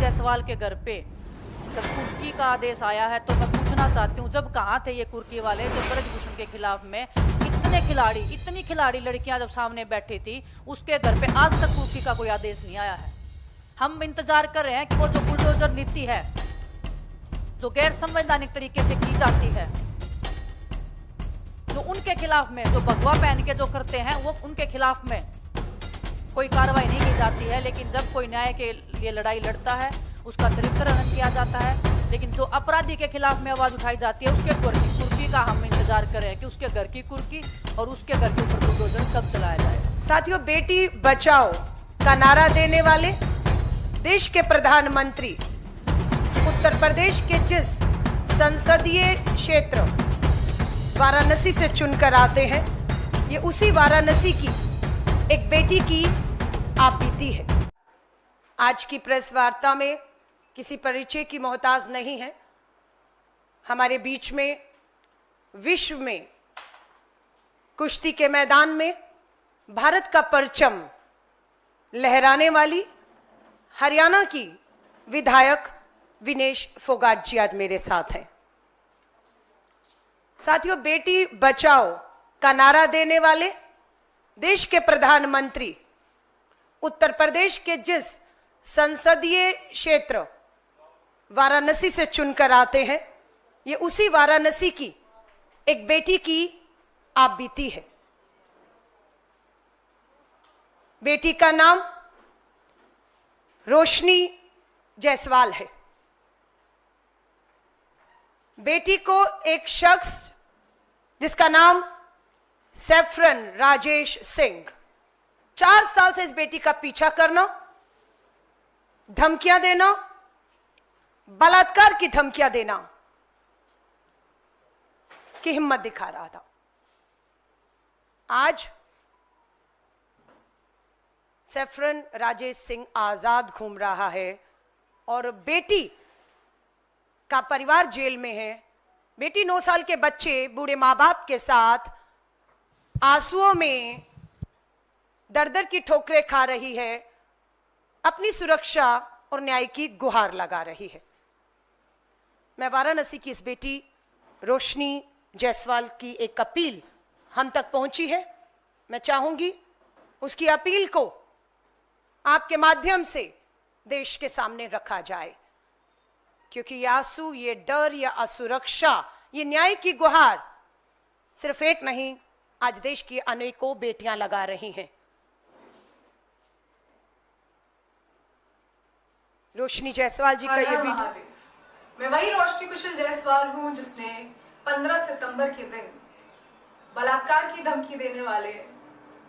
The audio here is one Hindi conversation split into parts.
जायसवाल के घर पे जब कुर्की का आदेश आया है, तो मैं पूछना चाहती हूँ, जब कहाँ थे ये कुर्की वाले जो ब्रजभूषण के खिलाफ में इतनी खिलाड़ी लड़कियां जब सामने बैठी थी, उसके घर पे आज तक कुर्की का कोई आदेश नहीं आया है। हम इंतजार कर रहे हैं कि वो जो बुलडोजर नीति है, जो गैर संवैधानिक तरीके से की जाती है, जो उनके खिलाफ में जो भगवा पहन के जो करते हैं, वो उनके खिलाफ में कोई कार्रवाई नहीं की जाती है। लेकिन जब कोई न्याय के लिए लड़ाई लड़ता है, उसका चरित्र हनन किया जाता है। लेकिन जो अपराधी के खिलाफ में आवाज उठाई जाती है, उसके घर की कुर्की का हम इंतजार कर रहे हैं कि उसके घर की कुर्की और उसके घर के ऊपर बुलडोजर कब चलाया जाए। साथियों, बेटी बचाओ का नारा देने वाले देश के प्रधानमंत्री उत्तर प्रदेश के जिस संसदीय क्षेत्र वाराणसी से चुनकर आते हैं, ये उसी वाराणसी की एक बेटी की आपबीती है। आज की प्रेस वार्ता में किसी परिचय की मोहताज नहीं है। हमारे बीच में विश्व में कुश्ती के मैदान में भारत का परचम लहराने वाली हरियाणा की विधायक विनेश फोगाट जी आज मेरे साथ हैं। साथियों, बेटी बचाओ का नारा देने वाले देश के प्रधानमंत्री उत्तर प्रदेश के जिस संसदीय क्षेत्र वाराणसी से चुनकर आते हैं, ये उसी वाराणसी की एक बेटी की आपबीती है। बेटी का नाम रोशनी जायसवाल है। बेटी को एक शख्स जिसका नाम सैफरन राजेश सिंह 4 साल से इस बेटी का पीछा करना, धमकियां देना, बलात्कार की धमकियां देना की हिम्मत दिखा रहा था। आज सैफरन राजेश सिंह आजाद घूम रहा है और बेटी का परिवार जेल में है। बेटी 9 साल के बच्चे बूढ़े माँ बाप के साथ आंसुओं में दर दर की ठोकरें खा रही है, अपनी सुरक्षा और न्याय की गुहार लगा रही है। मैं वाराणसी की इस बेटी रोशनी जायसवाल की एक अपील हम तक पहुंची है। मैं चाहूंगी उसकी अपील को आपके माध्यम से देश के सामने रखा जाए, क्योंकि ये आंसू, ये डर या असुरक्षा, ये न्याय की गुहार सिर्फ एक नहीं, आज देश की अनेकों बेटियां लगा रही हैं। रोशनी जायसवाल जी का ये वीडियो। मैं वही रोशनी कुशल जायसवाल हूं जिसने 15 सितंबर के दिन बलात्कार की धमकी देने वाले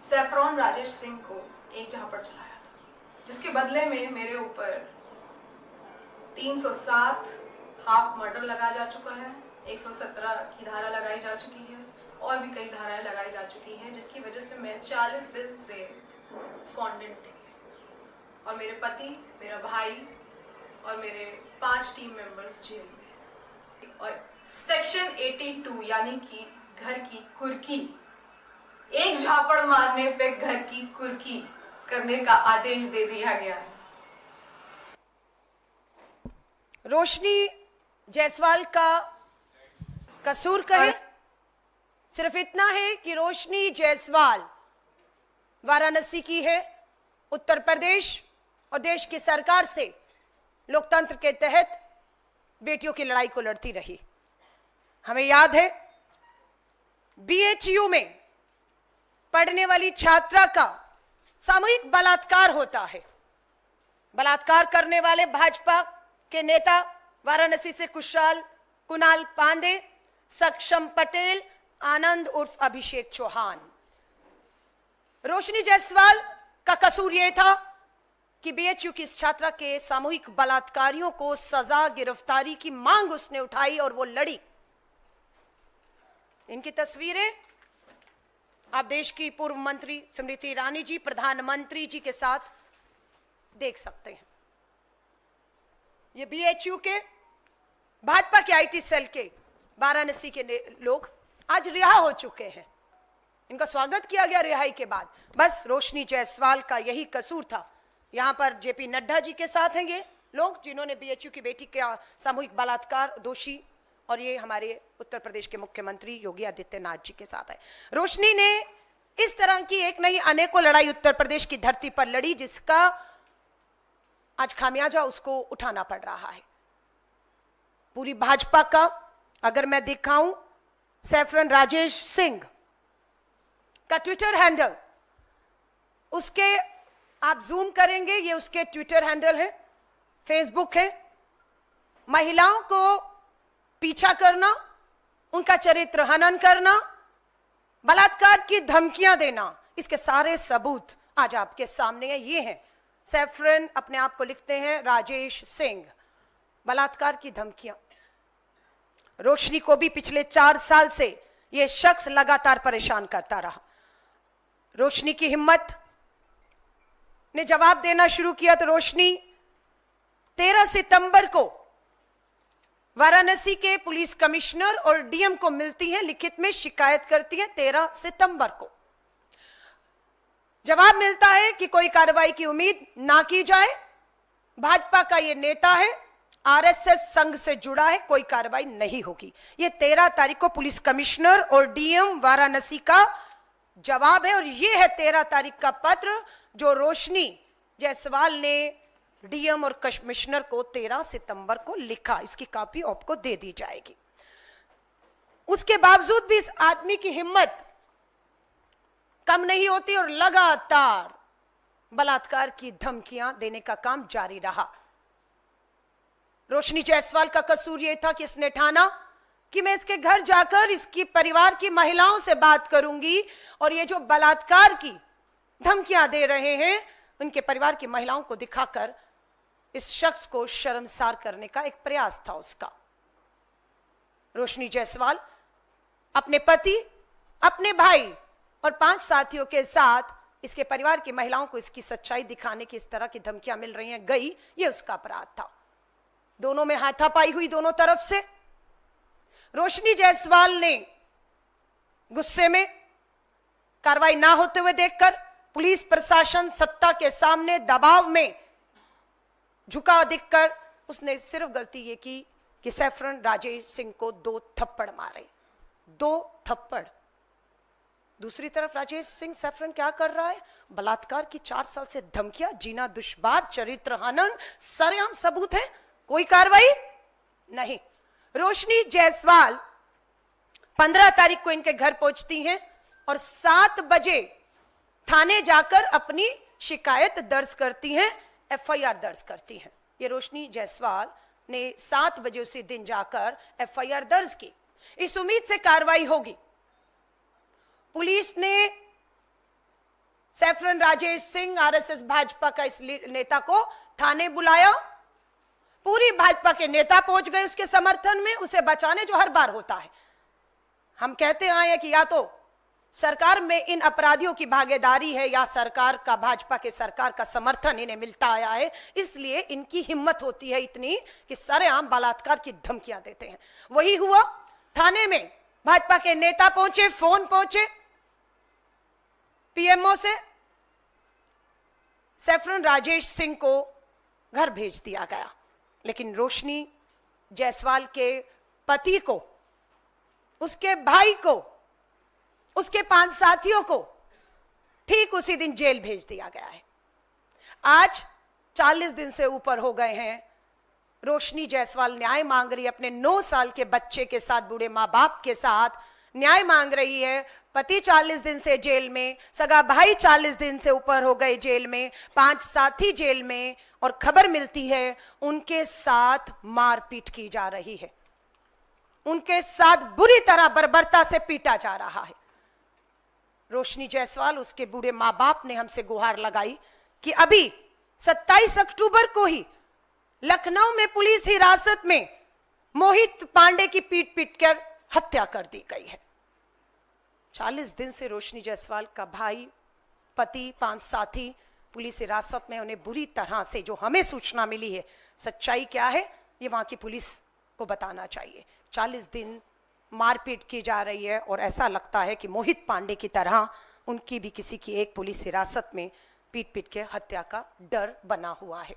सैफरन राजेश सिंह को एक झापड़ चलाया था, जिसके बदले में मेरे ऊपर 307 हाफ मर्डर लगाया जा चुका है, 117 की धारा लगाई जा चुकी है और भी कई धाराएं लगाई जा चुकी हैं, जिसकी वजह से मैं 40 दिन से स्पॉन्डेंट थी और मेरे पति, मेरा भाई और मेरे 5 टीम मेंबर्स जेल में। और सेक्शन 82 यानी कि घर की कुर्की, एक झापड़ मारने पे घर की कुर्की करने का आदेश दे दिया गया है। रोशनी जायसवाल का कसूर कहे सिर्फ इतना है कि रोशनी जायसवाल वाराणसी की है, उत्तर प्रदेश और देश की सरकार से लोकतंत्र के तहत बेटियों की लड़ाई को लड़ती रही। हमें याद है BHU में पढ़ने वाली छात्रा का सामूहिक बलात्कार होता है। बलात्कार करने वाले भाजपा के नेता वाराणसी से कुणाल पांडे, सक्षम पटेल, आनंद उर्फ अभिषेक चौहान। रोशनी जायसवाल का कसूर यह था कि BHU की इस छात्रा के सामूहिक बलात्कारियों को सजा, गिरफ्तारी की मांग उसने उठाई और वो लड़ी। इनकी तस्वीरें आप देश की पूर्व मंत्री स्मृति ईरानी जी, प्रधानमंत्री जी के साथ देख सकते हैं। ये BHU के भाजपा के IT सेल के वाराणसी के लोग आज रिहा हो चुके हैं। इनका स्वागत किया गया रिहाई के बाद। बस रोशनी जायसवाल का यही कसूर था। यहां पर JP नड्डा जी के साथ हैं ये लोग जिन्होंने बीएचयू की बेटी का सामूहिक बलात्कार दोषी, और ये हमारे उत्तर प्रदेश के मुख्यमंत्री योगी आदित्यनाथ जी के साथ है। रोशनी ने इस तरह की एक नहीं अनेकों लड़ाई उत्तर प्रदेश की धरती पर लड़ी, जिसका आज खामियाजा उसको उठाना पड़ रहा है। पूरी भाजपा का अगर मैं दिखाऊं, सैफरन राजेश सिंह का ट्विटर हैंडल, उसके आप जूम करेंगे, ये उसके ट्विटर हैंडल है, फेसबुक है। महिलाओं को पीछा करना, उनका चरित्र हनन करना, बलात्कार की धमकियां देना, इसके सारे सबूत आज आपके सामने है। ये हैं सैफरन, अपने आप को लिखते हैं राजेश सिंह। बलात्कार की धमकियां। रोशनी को भी पिछले 4 साल से यह शख्स लगातार परेशान करता रहा। रोशनी की हिम्मत ने जवाब देना शुरू किया तो रोशनी 13 सितंबर को वाराणसी के पुलिस कमिश्नर और डीएम को मिलती हैं, लिखित में शिकायत करती है। 13 सितंबर को जवाब मिलता है कि कोई कार्रवाई की उम्मीद ना की जाए, भाजपा का ये नेता है, आरएसएस संघ से जुड़ा है, कोई कार्रवाई नहीं होगी। ये 13 तारीख को पुलिस कमिश्नर और डीएम वाराणसी का जवाब है। और ये है 13 तारीख का पत्र जो रोशनी जायसवाल ने डीएम और कमिश्नर को 13 सितंबर को लिखा। इसकी कॉपी आपको दे दी जाएगी। उसके बावजूद भी इस आदमी की हिम्मत कम नहीं होती और लगातार बलात्कार की धमकियां देने का काम जारी रहा। रोशनी जायसवाल का कसूर यह था कि इसने ठाना कि मैं इसके घर जाकर इसकी परिवार की महिलाओं से बात करूंगी और ये जो बलात्कार की धमकियां दे रहे हैं उनके परिवार की महिलाओं को दिखाकर इस शख्स को शर्मसार करने का एक प्रयास था उसका। रोशनी जायसवाल अपने पति, अपने भाई और 5 साथियों के साथ इसके परिवार की महिलाओं को इसकी सच्चाई दिखाने की इस तरह की धमकियां मिल रही हैं, गई, ये उसका अपराध था। दोनों में हाथापाई हुई दोनों तरफ से। रोशनी जायसवाल ने गुस्से में कार्रवाई ना होते हुए देखकर पुलिस प्रशासन सत्ता के सामने दबाव में झुका दिखकर उसने सिर्फ गलती ये की कि सैफरन राजेश सिंह को 2 थप्पड़ मारे। 2 थप्पड़। दूसरी तरफ राजेश सिंह सैफरन क्या कर रहा है? बलात्कार की 4 साल से धमकियां, जीना दुश्वार, चरित्र हनन, सरेआम सबूत है, कोई कार्रवाई नहीं। रोशनी जायसवाल 15 तारीख को इनके घर पहुंचती हैं और 7 बजे थाने जाकर अपनी शिकायत दर्ज करती हैं, एफआईआर दर्ज करती हैं। ये रोशनी जायसवाल ने 7 बजे उसी दिन जाकर एफआईआर दर्ज की, इस उम्मीद से कार्रवाई होगी। पुलिस ने सैफरन राजेश सिंह, आरएसएस भाजपा का इस नेता को थाने बुलाया। पूरी भाजपा के नेता पहुंच गए उसके समर्थन में, उसे बचाने, जो हर बार होता है। हम कहते आए हैं कि या तो सरकार में इन अपराधियों की भागीदारी है या सरकार का, भाजपा के सरकार का समर्थन इन्हें मिलता आया है, इसलिए इनकी हिम्मत होती है इतनी कि सरेआम बलात्कार की धमकियां देते हैं। वही हुआ। थाने में भाजपा के नेता पहुंचे, फोन पहुंचे पीएमओ से, सैफरन राजेश सिंह को घर भेज दिया गया। लेकिन रोशनी जायसवाल के पति को, उसके भाई को, उसके 5 साथियों को ठीक उसी दिन जेल भेज दिया गया है। आज 40 दिन से ऊपर हो गए हैं। रोशनी जायसवाल न्याय मांग रही है, अपने 9 साल के बच्चे के साथ, बूढ़े माँ बाप के साथ न्याय मांग रही है। पति 40 दिन से जेल में, सगा भाई 40 दिन से ऊपर हो गए जेल में, 5 साथी जेल में, और खबर मिलती है उनके साथ मारपीट की जा रही है, उनके साथ बुरी तरह बर्बरता से पीटा जा रहा है। रोशनी जायसवाल, उसके बूढ़े माँ बाप ने हमसे गुहार लगाई कि अभी 27 अक्टूबर को ही लखनऊ में पुलिस हिरासत में मोहित पांडे की पीट पीट कर हत्या कर दी गई है। 40 दिन से रोशनी जायसवाल का भाई, पति, 5 साथी पुलिस हिरासत में, उन्हें बुरी तरह से, जो हमें सूचना मिली है, सच्चाई क्या है ये वहां की पुलिस को बताना चाहिए। 40 दिन मारपीट की जा रही है और ऐसा लगता है कि मोहित पांडे की तरह उनकी भी किसी की एक पुलिस हिरासत में पीट पीट के हत्या का डर बना हुआ है।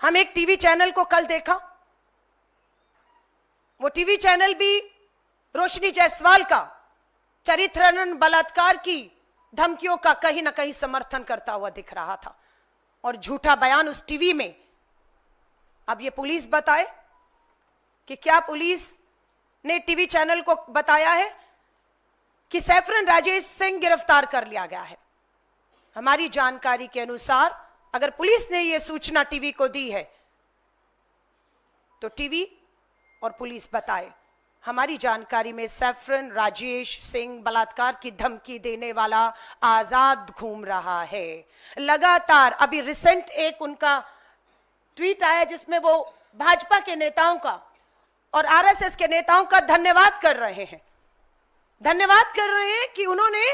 हम एक टीवी चैनल को कल देखा, वो टीवी चैनल भी रोशनी जायसवाल का चरित्रहनन बलात्कार की धमकियों का कहीं ना कहीं समर्थन करता हुआ दिख रहा था, और झूठा बयान उस टीवी में। अब ये पुलिस बताए कि क्या पुलिस ने टीवी चैनल को बताया है कि सैफरन राजेश सिंह गिरफ्तार कर लिया गया है। हमारी जानकारी के अनुसार अगर पुलिस ने यह सूचना टीवी को दी है तो टीवी और पुलिस बताए। हमारी जानकारी में सैफरन राजेश सिंह बलात्कार की धमकी देने वाला आजाद घूम रहा है लगातार। अभी रिसेंट एक उनका ट्वीट आया जिसमें वो भाजपा के नेताओं का और आरएसएस के नेताओं का धन्यवाद कर रहे हैं, कि उन्होंने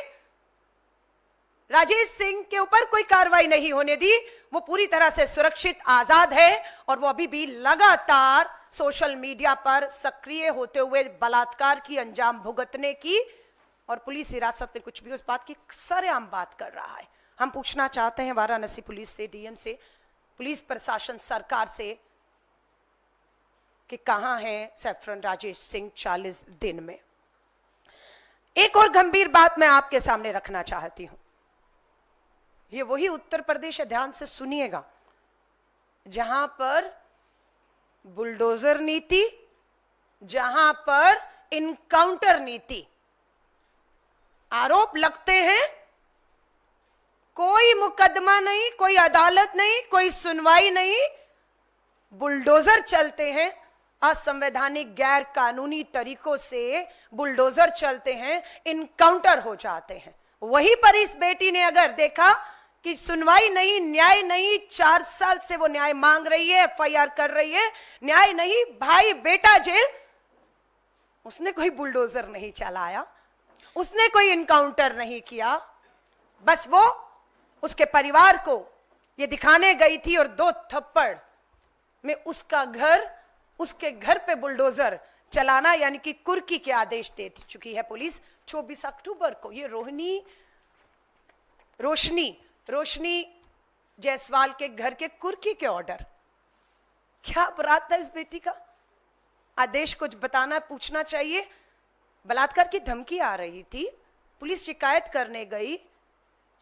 राजेश सिंह के ऊपर कोई कार्रवाई नहीं होने दी, वो पूरी तरह से सुरक्षित आजाद है और वो अभी भी लगातार सोशल मीडिया पर सक्रिय होते हुए बलात्कार की अंजाम भुगतने की और पुलिस हिरासत में कुछ भी उस बात की सरेआम बात कर रहा है। हम पूछना चाहते हैं वाराणसी पुलिस से, डीएम से, पुलिस प्रशासन, सरकार से कि कहां है सैफरन राजेश सिंह 40 दिन में। एक और गंभीर बात मैं आपके सामने रखना चाहती हूं। ये वही उत्तर प्रदेश है, ध्यान से सुनिएगा, जहां पर बुलडोजर नीति, जहां पर इनकाउंटर नीति, आरोप लगते हैं, कोई मुकदमा नहीं, कोई अदालत नहीं, कोई सुनवाई नहीं, बुलडोजर चलते हैं, असंवैधानिक गैर कानूनी तरीकों से बुलडोजर चलते हैं, इनकाउंटर हो जाते हैं। वहीं पर इस बेटी ने अगर देखा कि सुनवाई नहीं, न्याय नहीं, 4 साल से वो न्याय मांग रही है, एफआईआर कर रही है, न्याय नहीं, भाई बेटा जेल, उसने कोई बुलडोजर नहीं चलाया, उसने कोई इनकाउंटर नहीं किया, बस वो उसके परिवार को ये दिखाने गई थी और 2 थप्पड़ में उसके घर पे बुलडोजर चलाना यानी कि कुर्की के आदेश दे चुकी है पुलिस। 24 अक्टूबर को ये रोशनी जायसवाल के घर के कुर्की के ऑर्डर, क्या अपराध था इस बेटी का? आदेश कुछ बताना, पूछना चाहिए। बलात्कार की धमकी आ रही थी, पुलिस शिकायत करने गई,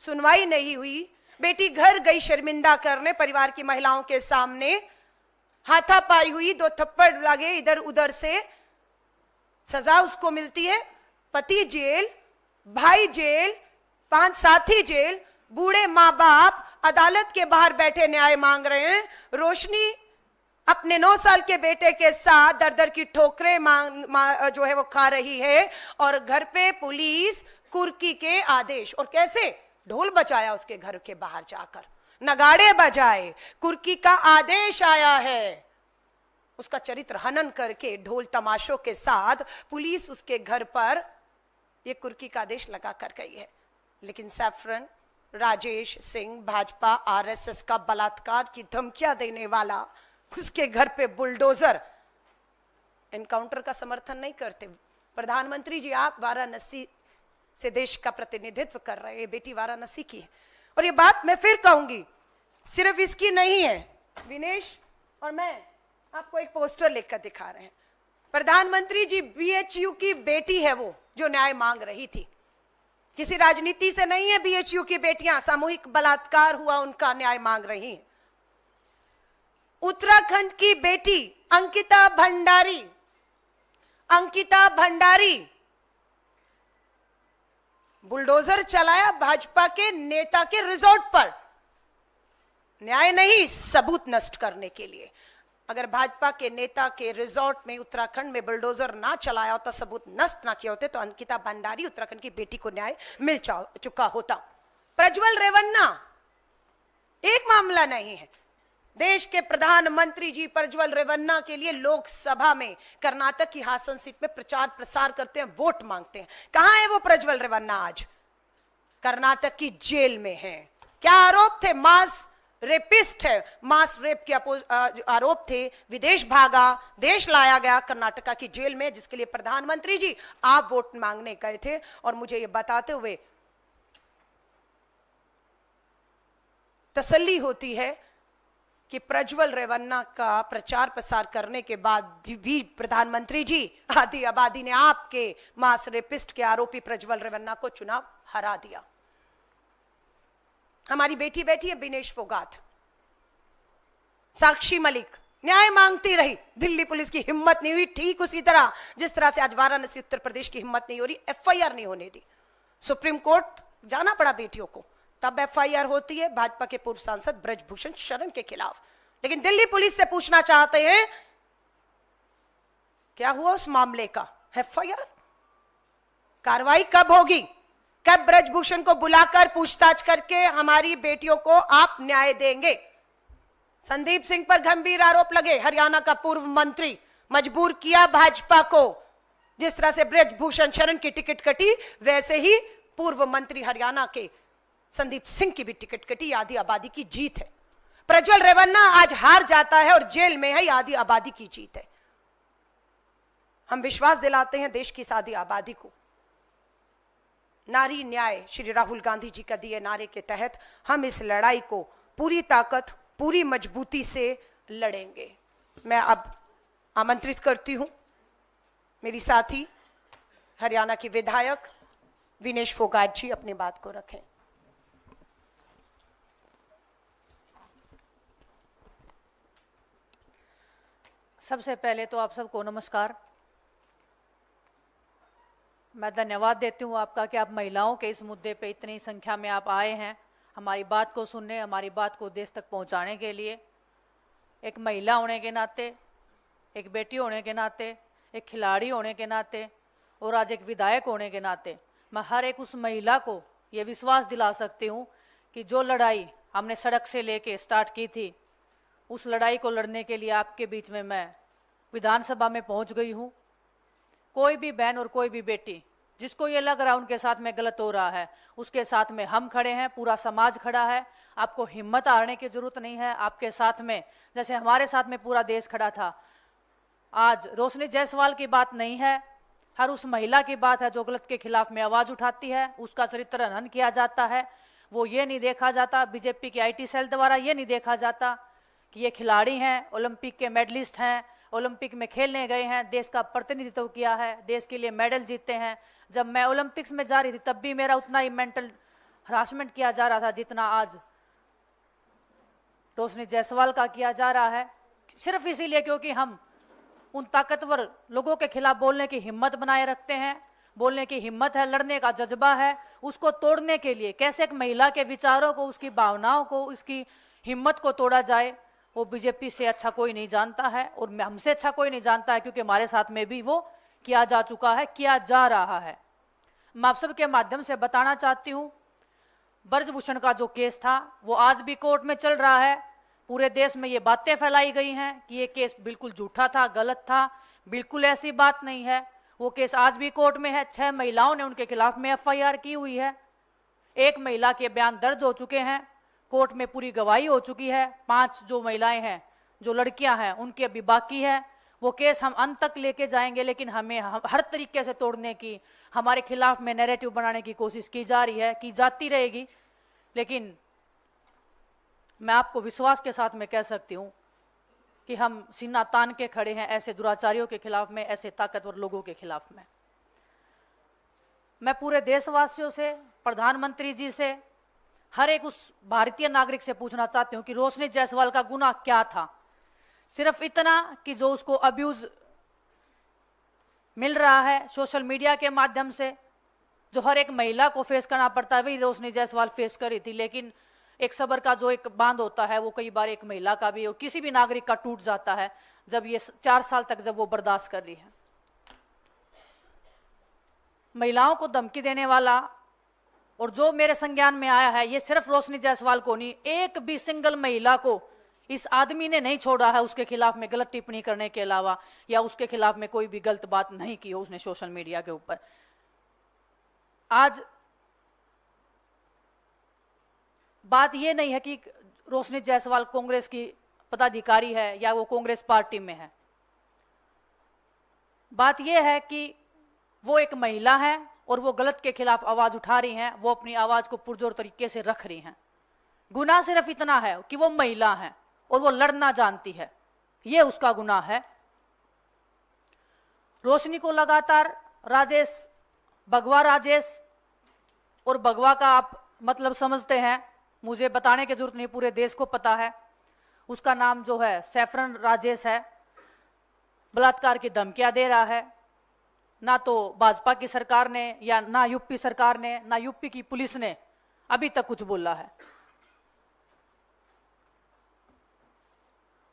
सुनवाई नहीं हुई, बेटी घर गई शर्मिंदा करने, परिवार की महिलाओं के सामने हाथापाई हुई, 2 थप्पड़ लगे इधर उधर से, सजा उसको मिलती है, पति जेल, भाई जेल, 5 साथी जेल, बूढ़े माँ बाप अदालत के बाहर बैठे न्याय मांग रहे हैं। रोशनी अपने 9 साल के बेटे के साथ दर दर की ठोकरें जो है वो खा रही है, और घर पे पुलिस कुर्की के आदेश, और कैसे ढोल बजाया उसके घर के बाहर जाकर, नगाड़े बजाए, कुर्की का आदेश आया है, उसका चरित्र हनन करके ढोल तमाशों के साथ पुलिस उसके घर पर यह कुर्की का आदेश लगा कर गई है। लेकिन सैफरन राजेश सिंह भाजपा आरएसएस का बलात्कार की धमकियां देने वाला उसके घर पे बुलडोजर, एनकाउंटर का समर्थन नहीं करते। प्रधानमंत्री जी, आप वाराणसी से देश का प्रतिनिधित्व कर रहे हैं, बेटी वाराणसी की है, और ये बात मैं फिर कहूंगी, सिर्फ इसकी नहीं है। विनेश और मैं आपको एक पोस्टर लिखकर दिखा रहे हैं। प्रधानमंत्री जी, बीएचयू की बेटी है वो जो न्याय मांग रही थी, किसी राजनीति से नहीं है। बीएचयू की बेटियां, सामूहिक बलात्कार हुआ, उनका न्याय मांग रही हैं। उत्तराखंड की बेटी अंकिता भंडारी बुलडोजर चलाया भाजपा के नेता के रिजॉर्ट पर, न्याय नहीं, सबूत नष्ट करने के लिए। अगर भाजपा के नेता के रिजॉर्ट में उत्तराखंड में बुलडोजर ना चलाया होता, सबूत नष्ट ना किए होते, तो अंकिता भंडारी उत्तराखंड की बेटी को न्याय मिल चुका होता। प्रज्वल रेवन्ना, एक मामला नहीं है, देश के प्रधानमंत्री जी प्रज्वल रेवन्ना के लिए लोकसभा में कर्नाटक की हासन सीट में प्रचार प्रसार करते हैं, वोट मांगते हैं। कहां है वो प्रज्वल रेवन्ना? आज कर्नाटक की जेल में है। क्या आरोप थे? मास रेपिस्ट है, मास रेप के आरोप थे, विदेश भागा, देश लाया गया कर्नाटका की जेल में, जिसके लिए प्रधानमंत्री जी आप वोट मांगने गए थे। और मुझे ये बताते हुए तसल्ली होती है कि प्रज्वल रेवन्ना का प्रचार प्रसार करने के बाद भी प्रधानमंत्री जी आदि आबादी ने आपके मास रेपिस्ट के आरोपी प्रज्वल रेवन्ना को चुनाव हरा दिया। हमारी बेटी बैठी है विनेश फोगाट, साक्षी मलिक न्याय मांगती रही, दिल्ली पुलिस की हिम्मत नहीं हुई, ठीक उसी तरह जिस तरह से आज वाराणसी उत्तर प्रदेश की हिम्मत नहीं हो रही, एफआईआर नहीं होने दी। सुप्रीम कोर्ट जाना पड़ा बेटियों को, तब एफआईआर होती है भाजपा के पूर्व सांसद ब्रजभूषण शरण के खिलाफ। लेकिन दिल्ली पुलिस से पूछना चाहते हैं क्या हुआ उस मामले का, एफआईआर कार्रवाई कब होगी, कब ब्रजभूषण को बुलाकर पूछताछ करके हमारी बेटियों को आप न्याय देंगे। संदीप सिंह पर गंभीर आरोप लगे, हरियाणा का पूर्व मंत्री, मजबूर किया भाजपा को, जिस तरह से ब्रजभूषण शरण की टिकट कटी वैसे ही पूर्व मंत्री हरियाणा के संदीप सिंह की भी टिकट कटी। आधी आबादी की जीत है। प्रज्वल रेवन्ना आज हार जाता है और जेल में है, आधी आबादी की जीत है। हम विश्वास दिलाते हैं देश की आधी आबादी को, नारी न्याय श्री राहुल गांधी जी का दिए नारे के तहत हम इस लड़ाई को पूरी ताकत पूरी मजबूती से लड़ेंगे। मैं अब आमंत्रित करती हूं मेरी साथी हरियाणा की विधायक विनेश फोगाट जी अपनी बात को रखें। सबसे पहले तो आप सबको नमस्कार। मैं धन्यवाद देती हूँ आपका कि आप महिलाओं के इस मुद्दे पे इतनी संख्या में आप आए हैं हमारी बात को सुनने, हमारी बात को देश तक पहुँचाने के लिए। एक महिला होने के नाते, एक बेटी होने के नाते, एक खिलाड़ी होने के नाते और आज एक विधायक होने के नाते मैं हर एक उस महिला को ये विश्वास दिला सकती हूँ कि जो लड़ाई हमने सड़क से लेके स्टार्ट की थी, उस लड़ाई को लड़ने के लिए आपके बीच में मैं विधानसभा में पहुँच गई हूँ। कोई भी बहन और कोई भी बेटी जिसको ये लग रहा है उनके साथ में गलत हो रहा है, उसके साथ में हम खड़े हैं, पूरा समाज खड़ा है। आपको हिम्मत हारने की जरूरत नहीं है। आपके साथ में जैसे हमारे साथ में पूरा देश खड़ा था। आज रोशनी जायसवाल की बात नहीं है, हर उस महिला की बात है जो गलत के खिलाफ में आवाज उठाती है, उसका चरित्र हनन किया जाता है। वो ये नहीं देखा जाता, बीजेपी के आईटी सेल द्वारा ये नहीं देखा जाता कि ये खिलाड़ी हैं, ओलंपिक के मेडलिस्ट हैं, ओलंपिक में खेलने गए हैं, देश का प्रतिनिधित्व किया है, देश के लिए मेडल जीते हैं। जब मैं ओलंपिक्स में जा रही थी तब भी मेरा उतना ही मेंटल हरासमेंट किया जा रहा था जितना आज रोशनी जायसवाल का किया जा रहा है, सिर्फ इसीलिए क्योंकि हम उन ताकतवर लोगों के खिलाफ बोलने की हिम्मत बनाए रखते हैं। बोलने की हिम्मत है, लड़ने का जज्बा है। उसको तोड़ने के लिए कैसे एक महिला के विचारों को, उसकी भावनाओं को, उसकी हिम्मत को तोड़ा जाए, वो बीजेपी से अच्छा कोई नहीं जानता है और हमसे अच्छा कोई नहीं जानता है, क्योंकि हमारे साथ में भी वो किया जा चुका है, किया जा रहा है। मैं आप सबके माध्यम से बताना चाहती हूँ, ब्रजभूषण का जो केस था वो आज भी कोर्ट में चल रहा है। पूरे देश में ये बातें फैलाई गई हैं कि ये केस बिल्कुल झूठा था, गलत था। बिल्कुल ऐसी बात नहीं है। वो केस आज भी कोर्ट में है। 6 महिलाओं ने उनके खिलाफ में एफआईआर की हुई है। 1 महिला के बयान दर्ज हो चुके हैं, कोर्ट में पूरी गवाही हो चुकी है। 5 जो महिलाएं हैं, जो लड़कियां हैं, उनकी अभी बाकी है। वो केस हम अंत तक लेके जाएंगे, लेकिन हमें हर तरीके से तोड़ने की, हमारे खिलाफ में नैरेटिव बनाने की कोशिश की जा रही है, की जाती रहेगी। लेकिन मैं आपको विश्वास के साथ में कह सकती हूँ कि हम सीना तान के खड़े हैं ऐसे दुराचारियों के खिलाफ में, ऐसे ताकतवर लोगों के खिलाफ में। मैं पूरे देशवासियों से, प्रधानमंत्री जी से, हर एक उस भारतीय नागरिक से पूछना चाहती हूँ कि रोशनी जायसवाल का गुनाह क्या था। सिर्फ इतना कि जो उसको अब्यूज मिल रहा है सोशल मीडिया के माध्यम से, जो हर एक महिला को फेस करना पड़ता है, वही रोशनी जायसवाल फेस करी थी। लेकिन एक सब्र का जो एक बांध होता है वो कई बार एक महिला का भी और किसी भी नागरिक का टूट जाता है, जब ये 4 साल तक जब वो बर्दाश्त कर रही है। महिलाओं को धमकी देने वाला और जो मेरे संज्ञान में आया है, ये सिर्फ रोशनी जायसवाल को नहीं, एक भी सिंगल महिला को इस आदमी ने नहीं छोड़ा है उसके खिलाफ में गलत टिप्पणी करने के अलावा, या उसके खिलाफ में कोई भी गलत बात नहीं की हो उसने सोशल मीडिया के ऊपर। आज बात यह नहीं है कि रोशनी जायसवाल कांग्रेस की पदाधिकारी है या वो कांग्रेस पार्टी में है। बात यह है कि वो एक महिला है और वो गलत के खिलाफ आवाज उठा रही हैं, वो अपनी आवाज को पुरजोर तरीके से रख रही हैं। गुनाह सिर्फ इतना है कि वो महिला हैं और वो लड़ना जानती है, ये उसका गुनाह है। रोशनी को लगातार राजेश, भगवा राजेश, और भगवा का आप मतलब समझते हैं, मुझे बताने की जरूरत नहीं, पूरे देश को पता है। उसका नाम जो है सैफरन राजेश है, बलात्कार की धमकियां दे रहा है। ना तो भाजपा की सरकार ने या ना यूपी सरकार ने, ना यूपी की पुलिस ने अभी तक कुछ बोला है।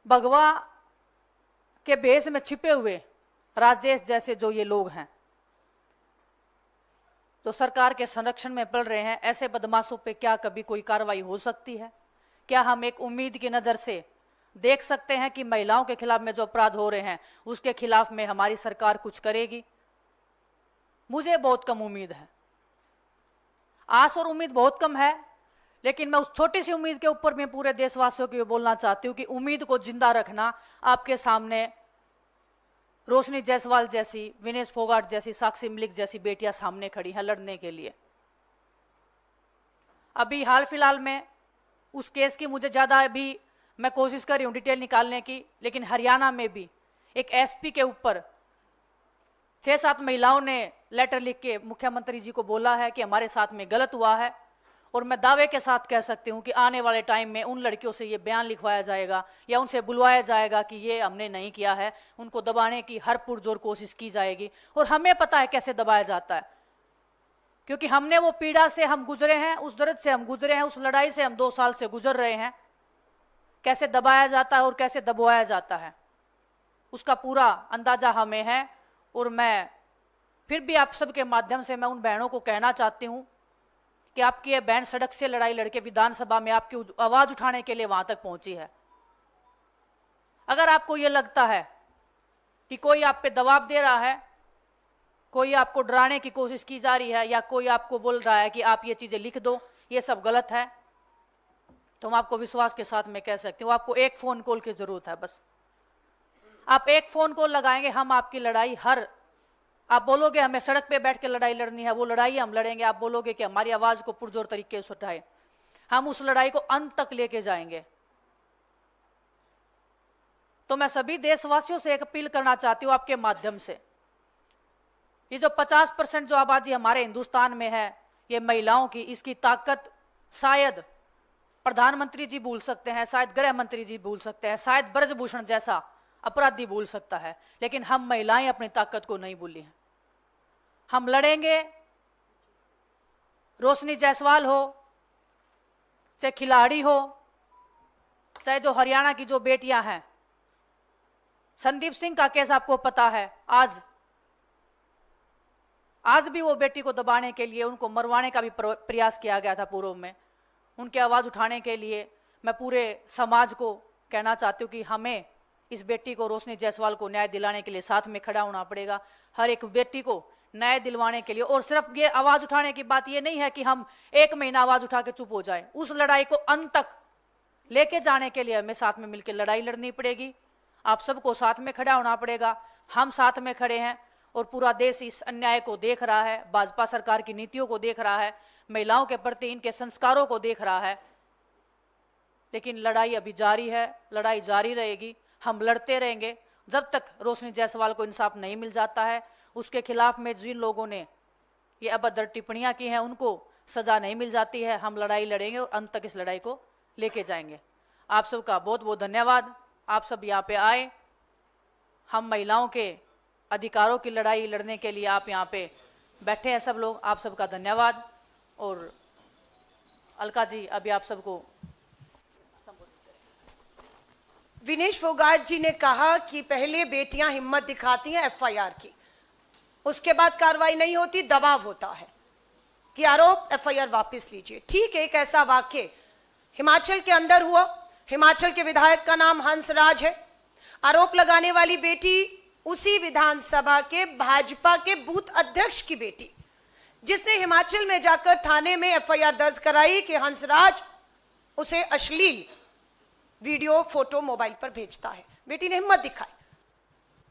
भगवा के भेष में छिपे हुए राजेश जैसे जो ये लोग हैं, जो सरकार के संरक्षण में पड़ रहे हैं, ऐसे बदमाशों पे क्या कभी कोई कार्रवाई हो सकती है? क्या हम एक उम्मीद की नजर से देख सकते हैं कि महिलाओं के खिलाफ में जो अपराध हो रहे हैं उसके खिलाफ में हमारी सरकार कुछ करेगी? मुझे बहुत कम उम्मीद है, आस और उम्मीद बहुत कम है। लेकिन मैं उस छोटी सी उम्मीद के ऊपर मैं पूरे देशवासियों को बोलना चाहती हूँ कि उम्मीद को जिंदा रखना। आपके सामने रोशनी जायसवाल जैसी, विनेश फोगाट जैसी, साक्षी मलिक जैसी बेटियां सामने खड़ी हैं लड़ने के लिए। अभी हाल फिलहाल में उस केस की मुझे ज्यादा अभी मैं कोशिश कर रही हूँ डिटेल निकालने की, लेकिन हरियाणा में भी एक एसपी के ऊपर 6-7 महिलाओं ने लेटर लिख के मुख्यमंत्री जी को बोला है कि हमारे साथ में गलत हुआ है। और मैं दावे के साथ कह सकती हूँ कि आने वाले टाइम में उन लड़कियों से ये बयान लिखवाया जाएगा या उनसे बुलवाया जाएगा कि ये हमने नहीं किया है। उनको दबाने की हर पुरजोर कोशिश की जाएगी। और हमें पता है कैसे दबाया जाता है, क्योंकि हमने वो पीड़ा से हम गुजरे हैं, उस दर्द से हम गुजरे हैं, उस लड़ाई से हम 2 साल से गुजर रहे हैं। कैसे दबाया जाता है और कैसे दबाया जाता है उसका पूरा अंदाजा हमें है। और मैं फिर भी आप सबके माध्यम से मैं उन बहनों को कहना चाहती हूँ कि आपकी ये बहन सड़क से लड़ाई लड़के विधानसभा में आपकी आवाज उठाने के लिए वहां तक पहुंची है। अगर आपको ये लगता है कि कोई आप पे दबाव दे रहा है, कोई आपको डराने की कोशिश की जा रही है, या कोई आपको बोल रहा है कि आप ये चीजें लिख दो, ये सब गलत है, तो मैं आपको विश्वास के साथ में कह सकती हूँ आपको एक फोन कॉल की जरूरत है। बस आप एक फोन कॉल लगाएंगे, हम आपकी लड़ाई आप बोलोगे हमें सड़क पे बैठ के लड़ाई लड़नी है, वो लड़ाई हम लड़ेंगे। आप बोलोगे कि हमारी आवाज को पुरजोर तरीके से उठाए, हम उस लड़ाई को अंत तक लेके जाएंगे। तो मैं सभी देशवासियों से एक अपील करना चाहती हूँ आपके माध्यम से, ये जो 50% जो आबादी हमारे हिंदुस्तान में है ये महिलाओं की, इसकी ताकत शायद प्रधानमंत्री जी भूल सकते हैं, शायद गृह मंत्री जी भूल सकते हैं, शायद ब्रजभूषण जैसा अपराधी भूल सकता है, लेकिन हम महिलाएं अपनी ताकत को नहीं भूली हैं। हम लड़ेंगे, रोशनी जायसवाल हो, चाहे खिलाड़ी हो, चाहे जो हरियाणा की जो बेटियां हैं। संदीप सिंह का केस आपको पता है, आज भी वो बेटी को दबाने के लिए, उनको मरवाने का भी प्रयास किया गया था पूर्व में। उनकी आवाज उठाने के लिए मैं पूरे समाज को कहना चाहती हूँ कि हमें इस बेटी को, रोशनी जायसवाल को न्याय दिलाने के लिए साथ में खड़ा होना पड़ेगा। हर एक बेटी को न्याय दिलवाने के लिए। और सिर्फ ये आवाज उठाने की बात ये नहीं है कि हम 1 महीना आवाज उठा के चुप हो जाएं। उस लड़ाई को अंत तक लेके जाने के लिए हमें साथ में मिलकर लड़ाई लड़नी पड़ेगी। आप सबको साथ में खड़ा होना पड़ेगा। हम साथ में खड़े हैं और पूरा देश इस अन्याय को देख रहा है, भाजपा सरकार की नीतियों को देख रहा है, महिलाओं के प्रति इनके संस्कारों को देख रहा है। लेकिन लड़ाई अभी जारी है, लड़ाई जारी रहेगी। हम लड़ते रहेंगे जब तक रोशनी जायसवाल को इंसाफ नहीं मिल जाता है। उसके खिलाफ में जिन लोगों ने ये अभद्र टिप्पणियां की हैं उनको सजा नहीं मिल जाती है। हम लड़ाई लड़ेंगे और अंत तक इस लड़ाई को लेके जाएंगे। आप सबका बहुत बहुत धन्यवाद। आप सब यहाँ पे आए, हम महिलाओं के अधिकारों की लड़ाई लड़ने के लिए आप यहाँ पे बैठे हैं सब लोग। आप सबका धन्यवाद। और अलका जी अभी आप सबको विनेश फोगाट जी ने कहा कि पहले बेटियां हिम्मत दिखाती हैं एफआईआर की, उसके बाद कार्रवाई नहीं होती, दबाव होता है कि आरोप एफआईआर वापस लीजिए। ठीक है, एक ऐसा वाक्य हिमाचल के अंदर हुआ। हिमाचल के विधायक का नाम हंसराज है। आरोप लगाने वाली बेटी उसी विधानसभा के भाजपा के बूथ अध्यक्ष की बेटी, जिसने हिमाचल में जाकर थाने में एफआईआर दर्ज कराई कि हंसराज उसे अश्लील वीडियो फोटो मोबाइल पर भेजता है। बेटी ने हिम्मत दिखाई।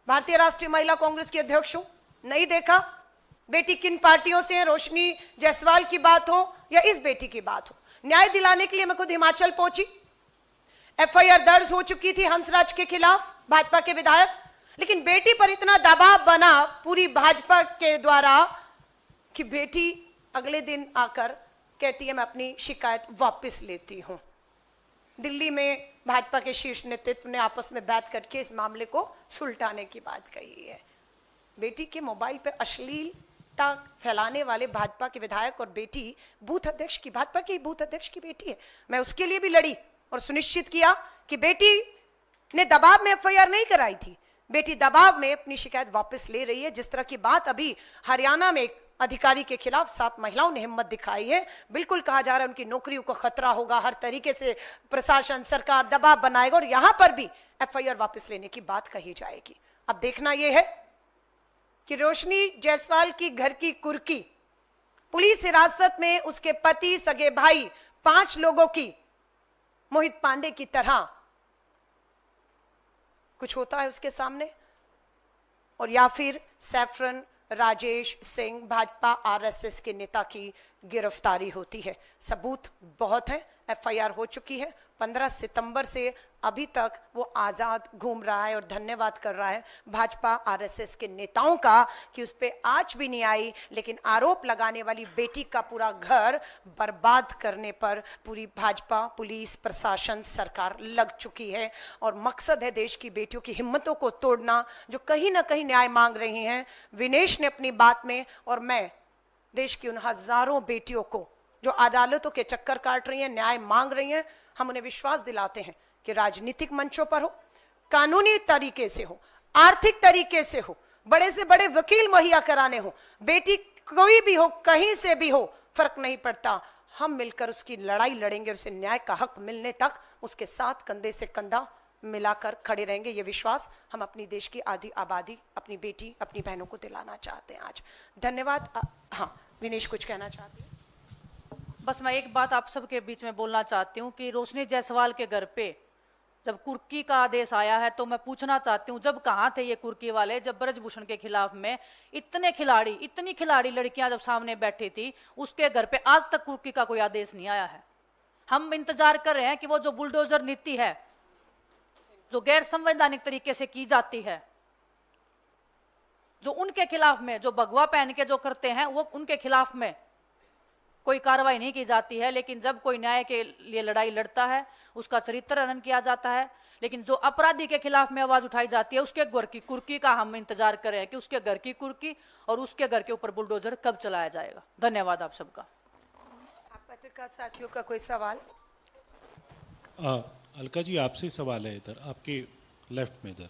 भारतीय राष्ट्रीय महिला कांग्रेस की अध्यक्ष हूं, नहीं देखा बेटी किन पार्टियों से है, रोशनी जायसवाल की बात हो या इस बेटी की बात हो। न्याय दिलाने के लिए मैं खुद हिमाचल पहुंची। एफआईआर दर्ज हो चुकी थी हंसराज के खिलाफ, भाजपा के विधायक, लेकिन बेटी पर इतना दबाव बना पूरी भाजपा के द्वारा कि बेटी अगले दिन आकर कहती है मैं अपनी शिकायत वापस लेती हूं। दिल्ली में भाजपा के शीर्ष नेतृत्व ने आपस में बैठ करके इस मामले को सुलटाने की बात कही है। बेटी के मोबाइल पे अश्लीलता फैलाने वाले भाजपा के विधायक और बेटी बूथ अध्यक्ष की, भाजपा की बूथ अध्यक्ष की बेटी है। मैं उसके लिए भी लड़ी और सुनिश्चित किया कि बेटी ने दबाव में एफआईआर नहीं कराई थी, बेटी दबाव में अपनी शिकायत वापस ले रही है। जिस तरह की बात अभी हरियाणा में एक अधिकारी के खिलाफ 7 महिलाओं ने हिम्मत दिखाई है, बिल्कुल कहा जा रहा है उनकी नौकरियों को खतरा होगा, हर तरीके से प्रशासन सरकार दबाव बनाएगा और यहां पर भी एफआईआर वापस लेने की बात कही जाएगी। अब देखना यह है कि रोशनी जायसवाल की घर की कुर्की पुलिस हिरासत में उसके पति, सगे भाई, 5 लोगों की मोहित पांडे की तरह कुछ होता है उसके सामने, और या फिर सैफरन राजेश सिंह भाजपा आरएसएस के नेता की गिरफ्तारी होती है। सबूत बहुत है, एफआईआर हो चुकी है। 15 सितंबर से अभी तक वो आजाद घूम रहा है और धन्यवाद कर रहा है भाजपा आरएसएस के नेताओं का कि उस पर आज भी नहीं आई, लेकिन आरोप लगाने वाली बेटी का पूरा घर बर्बाद करने पर पूरी भाजपा, पुलिस, प्रशासन, सरकार लग चुकी है। और मकसद है देश की बेटियों की हिम्मतों को तोड़ना, जो कहीं ना कहीं न्याय मांग रही हैं। विनेश ने अपनी बात में, और मैं देश की उन हजारों बेटियों को जो अदालतों के चक्कर काट रही हैं, न्याय मांग रही हैं, हम उन्हें विश्वास दिलाते हैं कि राजनीतिक मंचों पर हो, कानूनी तरीके से हो, आर्थिक तरीके से हो, बड़े से बड़े वकील मुहैया कराने हो, बेटी कोई भी हो, कहीं से भी हो, फर्क नहीं पड़ता, हम मिलकर उसकी लड़ाई लड़ेंगे और उसे न्याय का हक मिलने तक उसके साथ कंधे से कंधा मिलाकर खड़े रहेंगे। ये विश्वास हम अपनी देश की आधी आबादी, अपनी बेटी, अपनी बहनों को दिलाना चाहते हैं आज। धन्यवाद। हाँ, विनेश कुछ कहना चाहती हैं? बस मैं एक बात आप सबके बीच में बोलना चाहती हूँ कि रोशनी जायसवाल के घर पे जब कुर्की का आदेश आया है तो मैं पूछना चाहती हूँ, जब कहाँ थे ये कुर्की वाले, जब ब्रजभूषण के खिलाफ में इतनी खिलाड़ी लड़कियां जब सामने बैठी थी, उसके घर पे आज तक कुर्की का कोई आदेश नहीं आया है। हम इंतजार कर रहे हैं कि वो जो बुलडोजर नीति है, जो गैर संवैधानिक तरीके से की जाती है, जो उनके खिलाफ में, जो भगवा पहन के जो करते हैं, वो उनके खिलाफ में कोई कार्रवाई नहीं की जाती है। लेकिन जब कोई न्याय के लिए लड़ाई लड़ता है, उसका चरित्र हनन किया जाता है, लेकिन जो अपराधी के खिलाफ में आवाज उठाई जाती है, उसके घर की कुर्की का हम इंतजार कर रहे हैं कि उसके घर की कुर्की और उसके घर के ऊपर बुलडोजर कब चलाया जाएगा। धन्यवाद आप सबका। आप पत्रकार साथियों का कोई सवाल? अलका जी, आपसे सवाल है, इधर आपके लेफ्ट में, इधर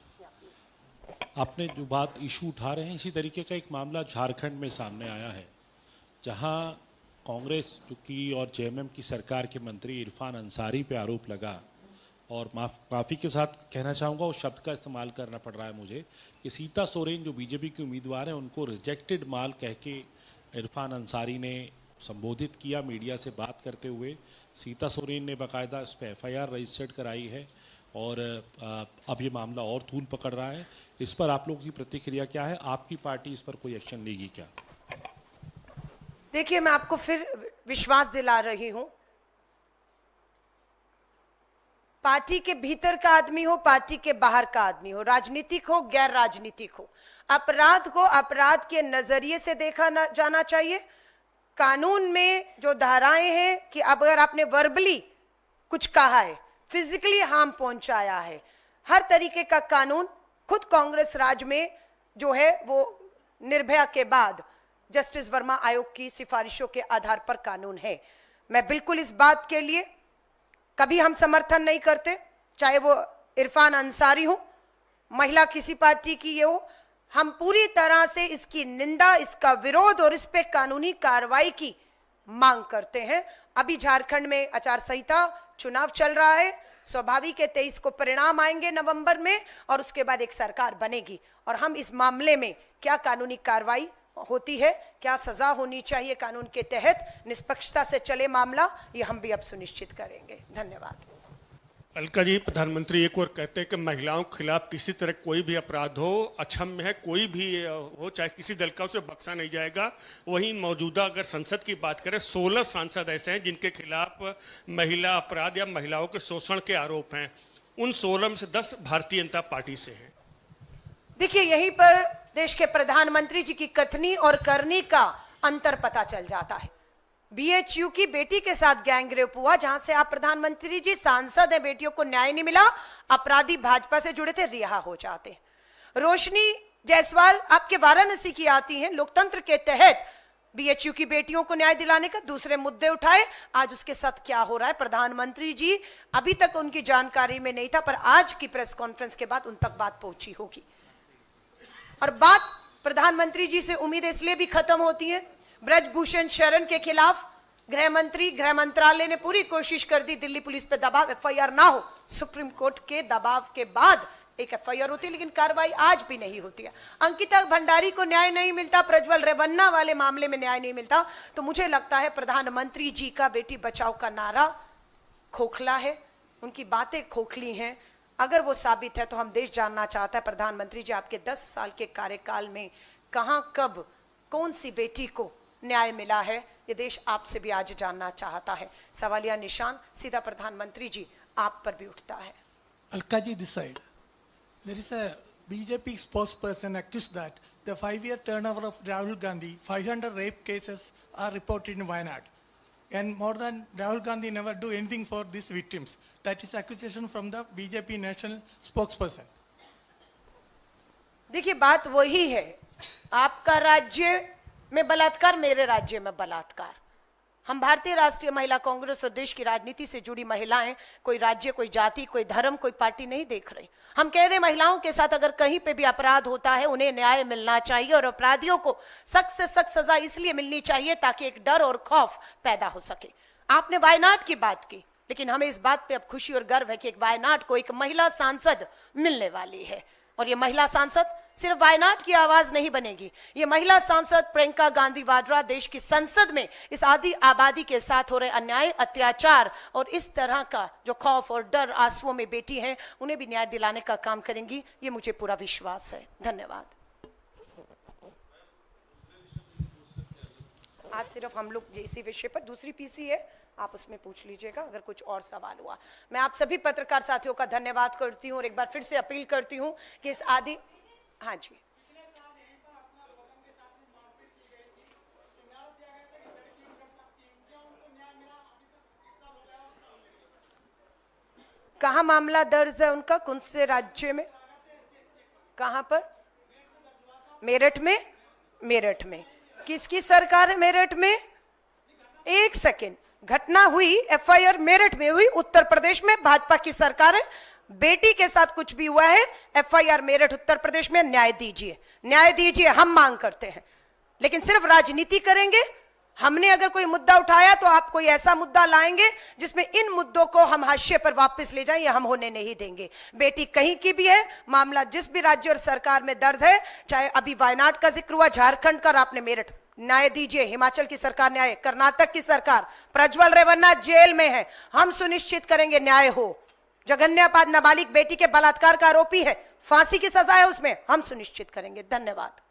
आपने जो बात इशू उठा रहे हैं, इसी तरीके का एक मामला झारखंड में सामने आया है, जहां कांग्रेस की और जेएमएम की सरकार के मंत्री इरफान अंसारी पे आरोप लगा, और माफ़ी के साथ कहना चाहूँगा, उस शब्द का इस्तेमाल करना पड़ रहा है मुझे, कि सीता सोरेन जो बीजेपी की उम्मीदवार हैं, उनको रिजेक्टेड माल कह के इरफान अंसारी ने संबोधित किया मीडिया से बात करते हुए। सीता सोरेन ने बाकायदा इस पर एफआईआर रजिस्टर्ड कराई है और अब ये मामला और तूल पकड़ रहा है। इस पर आप लोगों की प्रतिक्रिया क्या है? आपकी पार्टी इस पर कोई एक्शन लेगी क्या? देखिए, मैं आपको फिर विश्वास दिला रही हूं, पार्टी के भीतर का आदमी हो, पार्टी के बाहर का आदमी हो, राजनीतिक हो, गैर राजनीतिक हो, अपराध को अपराध के नजरिए से देखा जाना चाहिए। कानून में जो धाराएं हैं कि अब अगर आपने वर्बली कुछ कहा है, फिजिकली हार्म पहुंचाया है, हर तरीके का कानून खुद कांग्रेस राज में जो है वो निर्भया के बाद जस्टिस वर्मा आयोग की सिफारिशों के आधार पर कानून है। मैं बिल्कुल इस बात के लिए कभी हम समर्थन नहीं करते, चाहे वो इरफान अंसारी हो, महिला किसी पार्टी की ये हो, हम पूरी तरह से इसकी निंदा, इसका विरोध और इस पे कानूनी कार्रवाई की मांग करते हैं। अभी झारखंड में आचार संहिता, चुनाव चल रहा है, स्वाभाविक है 23 को परिणाम आएंगे नवंबर में और उसके बाद एक सरकार बनेगी, और हम इस मामले में क्या कानूनी कार्रवाई होती है, क्या सजा होनी चाहिए कानून के तहत, निष्पक्षता से चले मामला, ये हम भी अब सुनिश्चित करेंगे। धन्यवाद। अलका जी, प्रधानमंत्री एक और कहते हैं कि महिलाओं के खिलाफ किसी तरह कोई भी अपराध हो, अक्षम्य है, कोई भी हो, चाहे किसी दल का, उसे बख्शा नहीं जाएगा। वहीं मौजूदा अगर संसद की बात करें, 16 सांसद ऐसे हैं जिनके खिलाफ महिला अपराध या महिलाओं के शोषण के आरोप हैं। उन 16 में से 10 भारतीय जनता पार्टी से हैं। देखिए, यहीं पर देश के प्रधानमंत्री जी की कथनी और करनी का अंतर पता चल जाता है। बीएचयू की बेटी के साथ गैंगरेप हुआ, जहां से आप प्रधानमंत्री जी सांसद हैं, बेटियों को न्याय नहीं मिला, अपराधी भाजपा से जुड़े थे, रिहा हो जाते। रोशनी जायसवाल आपके वाराणसी की आती हैं, लोकतंत्र के तहत बीएचयू की बेटियों को न्याय दिलाने का दूसरे मुद्दे उठाए। आज उसके साथ क्या हो रहा है, प्रधानमंत्री जी अभी तक उनकी जानकारी में नहीं था, पर आज की प्रेस कॉन्फ्रेंस के बाद उन तक बात पहुंची होगी। और बात प्रधानमंत्री जी से उम्मीद इसलिए भी खत्म होती है, ब्रजभूषण शरण के खिलाफ गृह मंत्रालय ने पूरी कोशिश कर दी, दिल्ली पुलिस पे दबाव, एफआईआर ना हो। सुप्रीम कोर्ट के दबाव के बाद एक एफआईआर होती है, लेकिन कार्रवाई आज भी नहीं होती है। अंकिता भंडारी को न्याय नहीं मिलता, प्रज्वल रेवन्ना वाले मामले में न्याय नहीं मिलता। तो मुझे लगता है प्रधानमंत्री जी का बेटी बचाओ का नारा खोखला है, उनकी बातें खोखली हैं। अगर वो साबित है तो हम देश जानना चाहता है, प्रधानमंत्री जी आपके 10 साल के कार्यकाल में कहां, कब, कौन सी बेटी को न्याय मिला है, ये देश आपसे भी आज जानना चाहता है। सवालिया निशान सीधा प्रधानमंत्री जी आप पर भी उठता है। Alka ji, this side. There is a BJP spokesperson accused that the 5-year turnover of Rahul Gandhi, 500 rape cases are reported in Wayanad. And more than Rahul Gandhi never do anything for these victims. That is accusation from the BJP national spokesperson. देखिए, बात वही है, आपका राज्य में बलात्कार, मेरे राज्य में बलात्कार। हम भारतीय राष्ट्रीय महिला कांग्रेस और देश की राजनीति से जुड़ी महिलाएं कोई राज्य, कोई जाति, कोई धर्म, कोई पार्टी नहीं देख रही। हम कह रहे महिलाओं के साथ अगर कहीं पे भी अपराध होता है, उन्हें न्याय मिलना चाहिए और अपराधियों को सख्त से सख्त सजा इसलिए मिलनी चाहिए ताकि एक डर और खौफ पैदा हो सके। आपने वायनाड की बात की, लेकिन हमें इस बात पे अब खुशी और गर्व है कि एक वायनाड को एक महिला सांसद मिलने वाली है। और ये महिला सांसद सिर्फ वायनाड की आवाज नहीं बनेगी, ये महिला सांसद प्रियंका गांधी वाड्रा देश की संसद में इस आदि आबादी के साथ हो रहे अन्याय, अत्याचार और इस तरह का जो खौफ और डर आंसुओं में बेटी हैं, उन्हें भी न्याय दिलाने का काम करेंगी, ये मुझे पूरा विश्वास है। धन्यवाद। आज सिर्फ हम लोग इसी विषय पर, दूसरी पीसी है, आप उसमें पूछ लीजिएगा अगर कुछ और सवाल हुआ। मैं आप सभी पत्रकार साथियों का धन्यवाद करती हूँ और एक बार फिर से अपील करती हूँ कि इस आदि, हाँ जी, कहाँ मामला दर्ज है उनका, कौन से राज्य में, कहाँ पर? मेरठ में। मेरठ में किसकी सरकार है? मेरठ में, एक सेकेंड, घटना हुई, एफआईआर मेरठ में हुई, उत्तर प्रदेश में भाजपा की सरकार है। बेटी के साथ कुछ भी हुआ है, एफआईआर मेरठ उत्तर प्रदेश में, न्याय दीजिए, न्याय दीजिए, हम मांग करते हैं। लेकिन सिर्फ राजनीति करेंगे, हमने अगर कोई मुद्दा उठाया तो आप कोई ऐसा मुद्दा लाएंगे जिसमें इन मुद्दों को हम हाशिए पर वापस ले जाएं, ये हम होने नहीं देंगे। बेटी कहीं की भी है, मामला जिस भी राज्य और सरकार में दर्ज है, चाहे अभी वायनाड का जिक्र हुआ, झारखंड का, आपने मेरठ, न्याय दीजिए। हिमाचल की सरकार न्याय, कर्नाटक की सरकार, प्रज्वल रेवन्ना जेल में है, हम सुनिश्चित करेंगे न्याय हो। जघन्यपाद नाबालिग बेटी के बलात्कार का आरोपी है, फांसी की सजा है उसमें, हम सुनिश्चित करेंगे। धन्यवाद।